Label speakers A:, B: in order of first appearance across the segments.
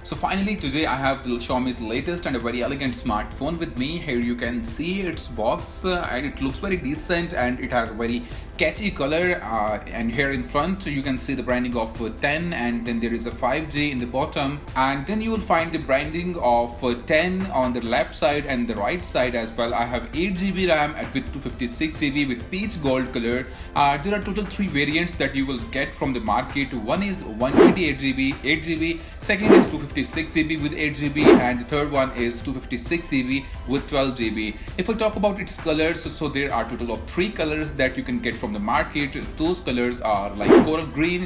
A: So finally today I have the Xiaomi's latest and a very elegant smartphone with me. Here you can see its box and it looks very decent and it has a very catchy color, and here in front you can see the branding of 10, and then there is a 5G in the bottom, and then you will find the branding of 10 on the left side and the right side as well. I have 8GB RAM with 256GB with peach gold color. There are total 3 variants that you will get from the market. One is 128GB 8GB, second is 256GB with 8GB, and the third one is 256GB with 12GB. If I talk about its colors, so there are total of 3 colors that you can get from the market. Those colors are like coral green,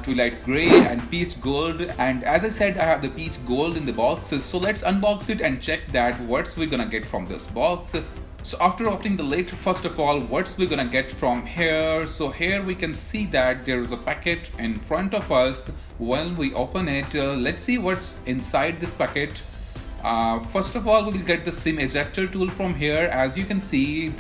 A: twilight gray, and peach gold. And as I said, I have the peach gold in the box. So let's unbox it and check that what's we gonna get from this box. So after opening the lid, first of all, what's we gonna get from here? So here we can see that there is a packet in front of us. When we open it, let's see what's inside this packet. First of all, we will get the SIM ejector tool from here, as you can see.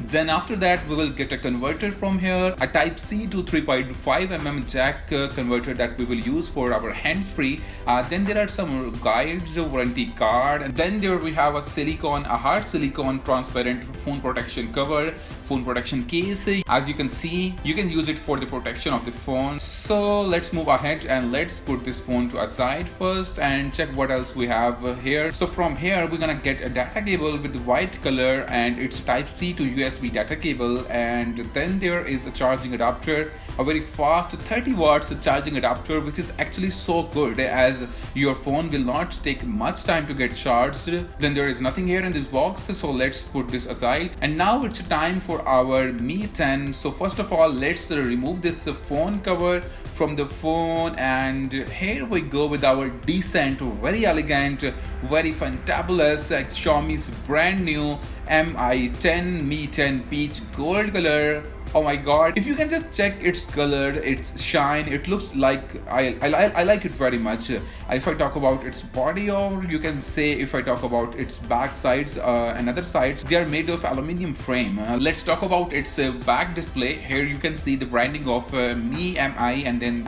A: Then after that we will get a converter from here, a Type-C to 3.5mm jack converter that we will use for our hands-free. Then there are some guides, warranty card, and then there we have a hard silicone transparent phone protection cover, phone protection case. As you can see, you can use it for the protection of the phone. So let's move ahead and let's put this phone to aside first and check what else we have here. So from here we're gonna get a data cable with the white color, and it's Type-C to USB data cable. And then there is a charging adapter, a very fast 30 watts charging adapter, which is actually so good as your phone will not take much time to get charged. Then there is nothing here in this box, so let's put this aside. And now it's time for our Mi 10. So first of all, let's remove this phone cover from the phone, and here we go with our decent, very elegant, very fantabulous Xiaomi's brand new Mi 10 peach gold color. Oh my god, if you can just check its color, its shine, it looks like I like it very much. If I talk about its body, or you can say if I talk about its back sides and other sides, they are made of aluminium frame. Let's talk about its back display. Here you can see the branding of Mi, and then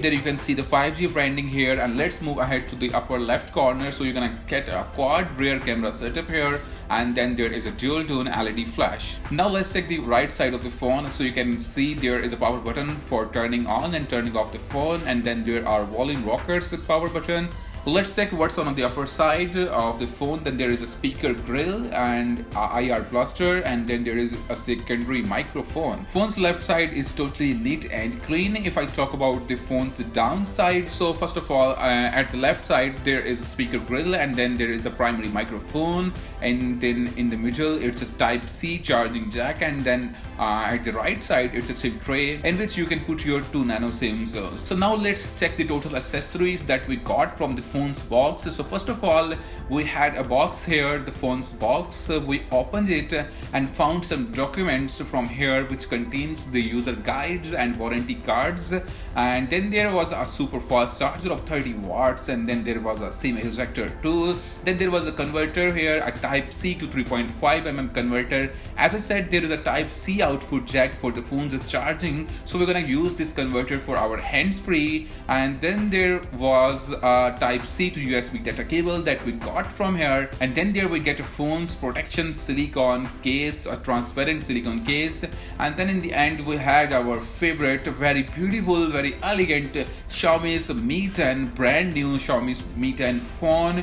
A: there you can see the 5G branding here. And let's move ahead to the upper left corner. So you're gonna get a quad rear camera setup here, and then there is a dual tone LED flash. Now let's check the right side of the phone. So you can see there is a power button for turning on and turning off the phone, and then there are volume rockers with power button. Let's check what's on the upper side of the phone. Then there is a speaker grill and a IR blaster, and then there is a secondary microphone. Phone's left side is totally neat and clean. If I talk about the phone's downside, so first of all, at the left side there is a speaker grill, and then there is a primary microphone, and then in the middle it's a Type-C charging jack, and then at the right side it's a SIM tray in which you can put your 2 nano SIMs. So now let's check the total accessories that we got from the phone's box. So first of all, we had a box here, the phone's box. We opened it and found some documents from here which contains the user guides and warranty cards, and then there was a super fast charger of 30 watts, and then there was a SIM ejector tool. Then there was a converter here, a Type-C to 3.5mm converter. As I said, there is a Type-C output jack for the phone's charging, so we're gonna use this converter for our hands-free. And then there was a Type-C to USB data cable that we got from here, and then there we get a phone's protection silicone case, a transparent silicone case. And then in the end we had our favorite, very beautiful, very elegant Xiaomi's Mi 10, brand new Xiaomi's Mi 10 phone.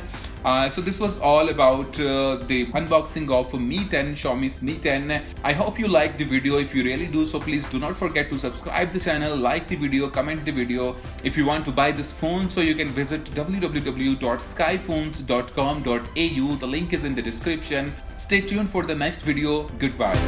A: So this was all about the unboxing of Mi 10, Xiaomi's Mi 10. I hope you liked the video. If you really do, so please do not forget to subscribe the channel, like the video, comment the video. If you want to buy this phone, so you can visit www.skyphonez.com.au. The link is in the description. Stay tuned for the next video. Goodbye.